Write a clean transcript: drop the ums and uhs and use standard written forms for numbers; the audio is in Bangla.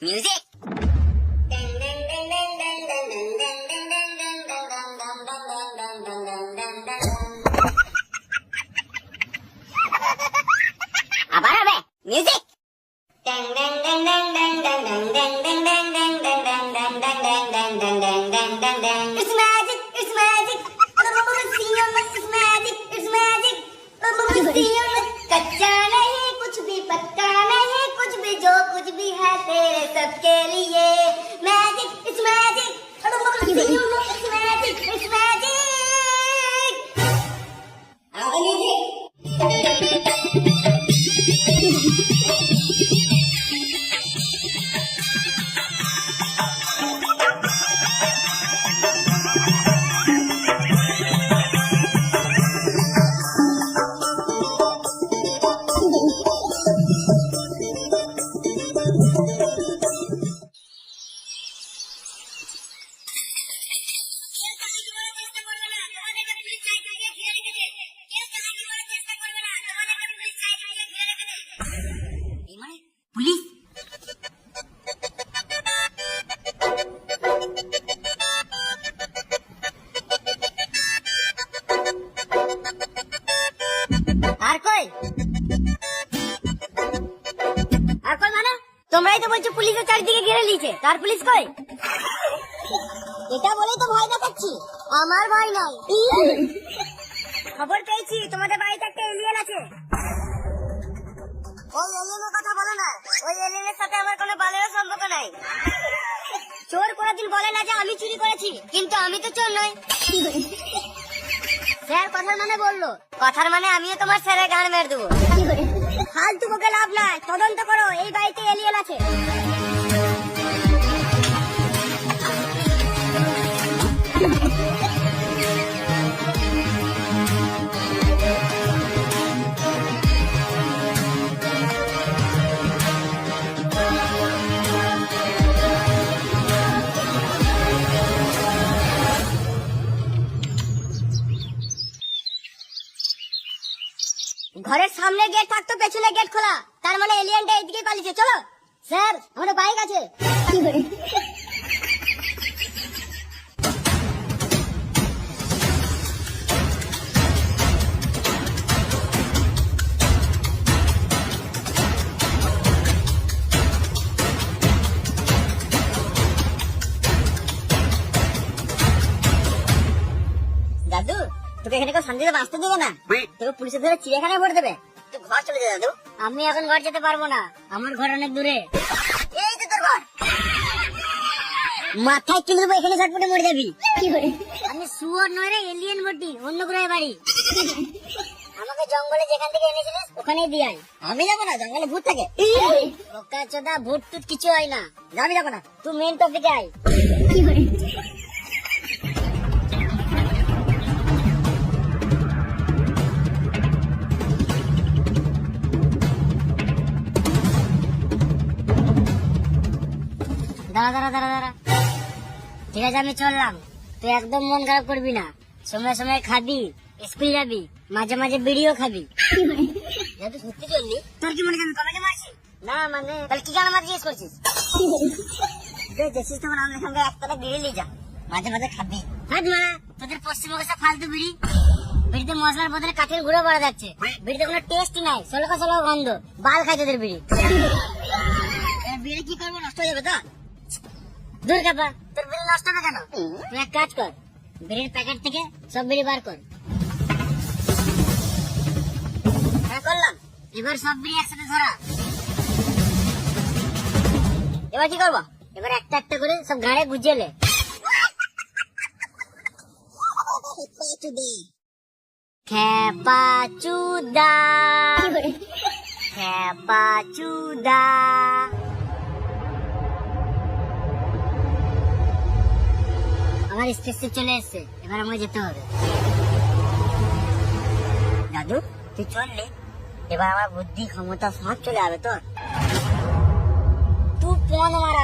মিউজিক। আবার হবে music. It's magic, it's magic. It's magic, it's magic. कच्चा नहीं कुछ भी पक्का नहीं कुछ भी जो कुछ भी है तेरे सबके लिए magic it's magic it's magic it's magic police আর কই মানে তোমরাই তো বলছো পুলিশের চারিদিকে ঘিরে লিছে তার পুলিশ কই এটা বলেই তো ভয় দেখাচ্ছি আমার ভয় নাই খবর পেয়েছি তোমাদের বাড়িতে একটা এলিয়েন আছে ওই এলিয়েনের কথা বলো না ওই এলিয়েনের সাথে আমার কোনো বালের সম্পর্ক নাই চোর কোনোদিন বলে না যে আমি চুরি করেছি কিন্তু আমি তো চোর নই স্যার কথার মানে বললো কথার মানে আমিও তোমার স্যারের গান মেরে দেবো ফালতু বকে লাভ নাই তদন্ত করো এই বাড়িতে এলিয়েন আছে ঘরের সামনে গেট থাকতো পেছনে গেট খোলা তার মানে এলিয়েনটা এদিকে পালিয়েছে চলো স্যার আমাদের বাইক আছে দাদু তোকে এখানে কেউ শান্তিতে বাঁচতে দেবে না তোকে পুলিশের ধরে চিড়িয়াখানায় ভরে দেবে তুই ঘর চলে যা দাদু আমি এখন ঘর যেতে পারবো না আমার ঘর অনেক দূরে এই তো তোর ঘর মাথায় চলে দেবো এখানে ঝটপটে মরে যাবি আমি শুয়োর নয় রে এলিয়েন বটি অন্য গ্রহে বাড়ি আমাকে জঙ্গলে যেখান থেকে এনেছিলিস ওখানেই দিয়ে আয় আমি যাবো না জঙ্গলে ভূত থাকে ওকা চোদা ভূত টুত কিছু হয় না যাবি যাবো না তুই মেন টপিকে আয় দাঁড়া ঠিক আছে আমি চললাম তুই একদম মন খারাপ করবি না সময় সময় খাবি স্কুল যাবি মাঝে মাঝে বিড়িও খাবি তুই সত্যি চললি তোর কি মনে কবে মারছি না মানে তাহলে কি কেন আমার জিজ্ঞেস করছিস দেখছিস তোমার আমার সঙ্গে একতলা বিড়ি নিয়ে যা মাঝে মাঝে খাবি তোদের পশ্চিমবঙ্গে সব ফালতু বিড়ি বিড়িতে মশলার বদলে কাঠের গুঁড়ো পড়া যাচ্ছে বিড়িতে কোনো টেস্ট নাই সলকা গন্ধ বাল খাই তোদের বিড়ি বিড়ি কি করবো নষ্ট হয়ে যাবে তো দূর কাপা তোর বিড়ি নষ্ট হবে কেন তুই এক কাজ কর বিড়ির প্যাকেট থেকে সব বিড়ি বার কর হ্যাঁ করলাম এবার সব বিড়ি একসাথে ধরা এবার কি করবো এবার একটা একটা করে সব গাড়ে গুজিয়ে লে খেপা চুদা খেপা চুদা আমার স্পেসে চলে এসছে এবার আমাকে যেতে হবে দাদু তুই চললে এবার আমার বুদ্ধি ক্ষমতা সব চলে যাবে তোর তুই ফোন মারা